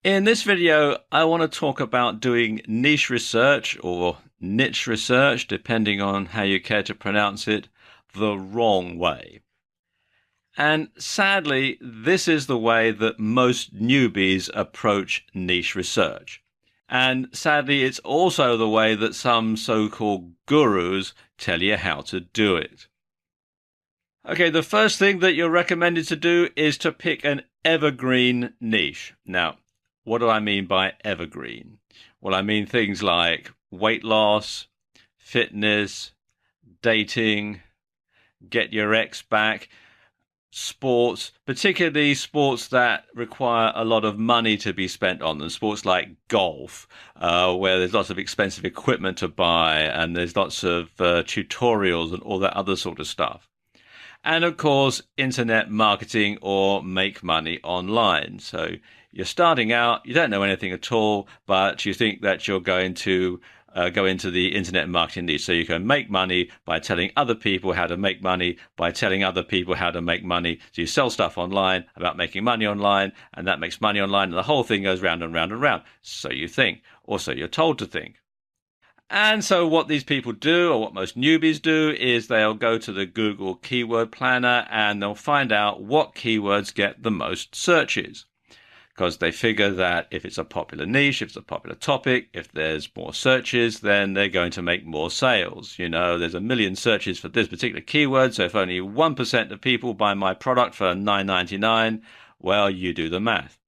In this video, I want to talk about doing niche research or niche research, depending on how you care to pronounce it, the wrong way. And sadly, this is the way that most newbies approach niche research. And sadly, it's also the way that some so-called gurus tell you how to do it. Okay, the first thing that you're recommended to do is to pick an evergreen niche. Now, what do I mean by evergreen? Well, I mean things like weight loss, fitness, dating, get your ex back, sports, particularly sports that require a lot of money to be spent on them, sports like golf, where there's lots of expensive equipment to buy and there's lots of tutorials and all that other sort of stuff. And of course, internet marketing or make money online. So you're starting out, you don't know anything at all, but you think that you're going to go into the internet marketing niche. So you can make money by telling other people how to make money, by telling other people how to make money. So you sell stuff online about making money online, and that makes money online, and the whole thing goes round and round and round. So you think, or so you're told to think. And so what these people do, or what most newbies do, is they'll go to the Google Keyword Planner and they'll find out what keywords get the most searches. Because they figure that if it's a popular niche, if it's a popular topic, if there's more searches, then they're going to make more sales. You know, there's a million searches for this particular keyword, so if only 1% of people buy my product for $9.99, well, you do the math.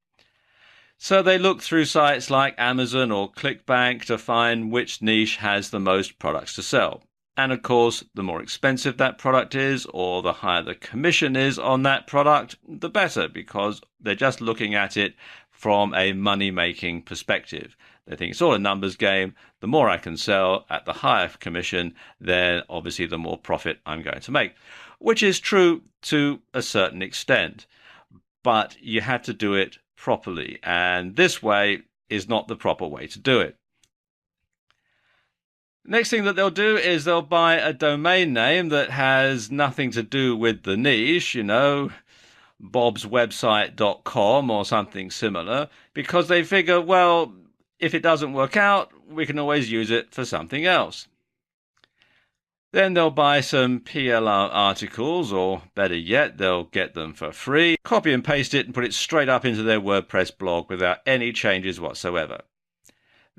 So they look through sites like Amazon or ClickBank to find which niche has the most products to sell. And of course, the more expensive that product is, or the higher the commission is on that product, the better, because they're just looking at it from a money-making perspective. They think it's all a numbers game. The more I can sell at the higher commission, then obviously the more profit I'm going to make, which is true to a certain extent. But you have to do it properly, and this way is not the proper way to do it. Next thing that they'll do is they'll buy a domain name that has nothing to do with the niche, you know, bobswebsite.com or something similar, because they figure, well, if it doesn't work out, we can always use it for something else. Then they'll buy some PLR articles, or better yet, they'll get them for free, copy and paste it and put it straight up into their WordPress blog without any changes whatsoever.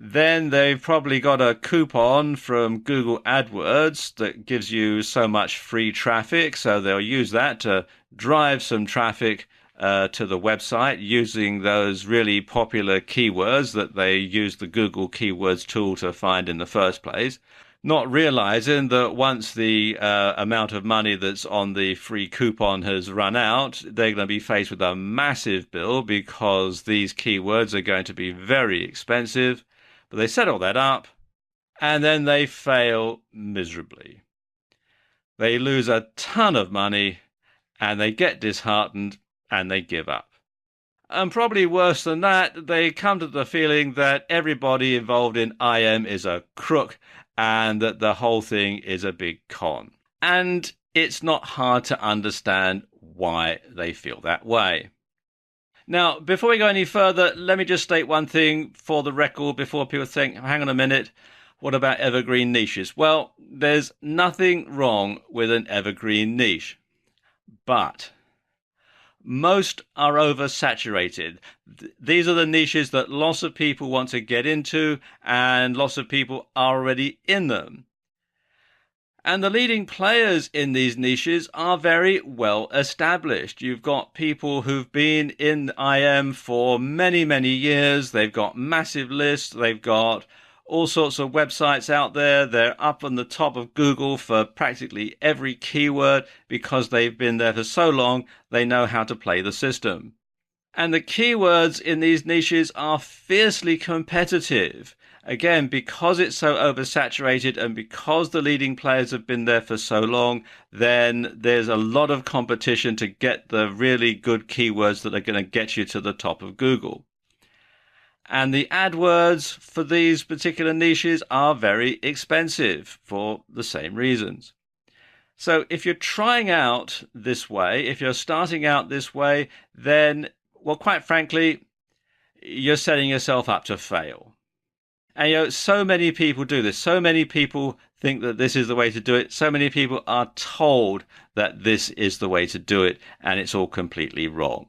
Then they've probably got a coupon from Google AdWords that gives you so much free traffic, so they'll use that to drive some traffic to the website using those really popular keywords that they use the Google Keywords tool to find in the first place, not realizing that once the amount of money that's on the free coupon has run out, they're going to be faced with a massive bill because these keywords are going to be very expensive. But they set all that up, and then they fail miserably. They lose a ton of money, and they get disheartened, and they give up. And probably worse than that, they come to the feeling that everybody involved in IM is a crook, and that the whole thing is a big con. And it's not hard to understand why they feel that way. Now, before we go any further, let me just state one thing for the record before people think, hang on a minute, what about evergreen niches? Well, there's nothing wrong with an evergreen niche, but most are oversaturated. These are the niches that lots of people want to get into, and lots of people are already in them. And the leading players in these niches are very well established. You've got people who've been in IM for many, many years. They've got massive lists. They've got all sorts of websites out there. They're up on the top of Google for practically every keyword because they've been there for so long, they know how to play the system. And the keywords in these niches are fiercely competitive. Again, because it's so oversaturated and because the leading players have been there for so long, then there's a lot of competition to get the really good keywords that are going to get you to the top of Google. And the AdWords for these particular niches are very expensive for the same reasons. So if you're trying out this way, if you're starting out this way, then, well, quite frankly, you're setting yourself up to fail. And so many people do this. So many people think that this is the way to do it. So many people are told that this is the way to do it, and it's all completely wrong.